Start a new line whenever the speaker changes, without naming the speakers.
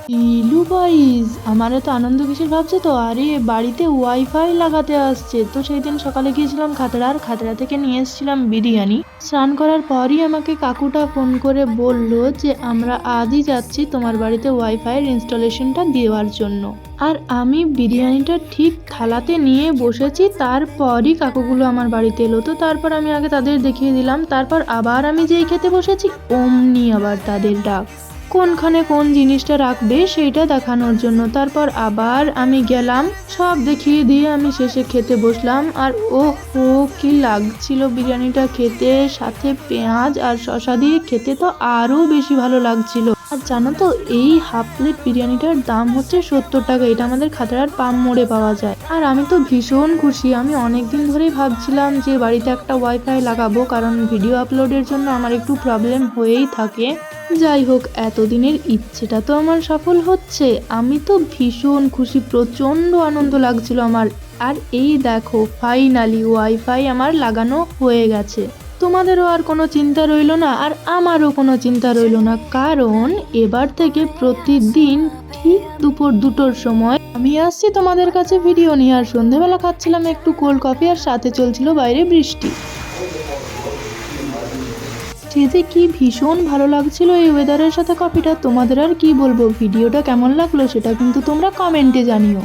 ইলু guys, আমার এত আনন্দ কিসের ভাবছো তো? আরে বাড়িতে ওয়াইফাই লাগাতে আসছে। তো সেই দিন সকালে গিয়েছিলাম খাতড়া থেকে নিয়ে এসেছিলাম বিরিয়ানি। স্নান করার পরই আমাকে কাকুটা ফোন করে বলল যে আমরা আজই যাচ্ছি তোমার বাড়িতে ওয়াইফাই এর ইনস্টলেশনটা দেওয়ার জন্য। আর আমি বিরিয়ানিটা ঠিক থালাতে নিয়ে বসেছি, তারপরই কাকুগুলো আমার বাড়িতে এলো। তো তারপর আমি আগে তাদের দেখিয়ে দিলাম, তারপর আবার আমি যেই খেতে বসেছি অমনি আবার তাদের ডাক, কোনখানে কোন জিনিসটা রাখবে সেইটা দেখানোর জন্য। তারপর আবার আমি গেলাম, সব দেখিয়ে দিয়ে আমি শেষে খেতে বসলাম। আর ও কি লাগছিল বিরিয়ানিটা খেতে, সাথে পেঁয়াজ আর শসা দিয়ে খেতে তো আরো বেশি ভালো লাগছিল। আর জানো তো, এই হাফ প্লেট বিরিয়ানিটার দাম হচ্ছে 70 টাকা। এটা আমাদের খাতড়ার পাম মোড়ে পাওয়া যায়। আর আমি তো ভীষণ খুশি। আমি অনেকদিন ধরেই ভাবছিলাম যে বাড়িতে একটা ওয়াইফাই লাগাবো, কারণ ভিডিও আপলোডের জন্য আমার একটু প্রবলেম হয়েই থাকে। যাই হোক, এতদিনের ইচ্ছেটা তো আমার সফল হচ্ছে। আমি তো ভীষণ খুশি, প্রচণ্ড আনন্দ লাগছিল আমার। আর এই দেখো, ফাইনালি ওয়াইফাই আমার লাগানো হয়ে গেছে। তোমাদেরও আর কোনো চিন্তা রইলো না, আর আমারও কোনো চিন্তা রইলো না, কারণ এবার থেকে প্রতিদিন ঠিক দুপুর 2টোর সময় আমি আসছি তোমাদের কাছে ভিডিও নিয়ে। আর সন্ধেবেলা খাচ্ছিলাম একটু কোল্ড কফি, আর সাথে চলছিল বাইরে বৃষ্টি। খেতে কি ভীষণ ভালো লাগছিল এই ওয়েদারের সাথে কফিটা। তোমাদের আর কি বলবো, ভিডিওটা কেমন লাগলো সেটা কিন্তু তোমরা কমেন্টে জানিও।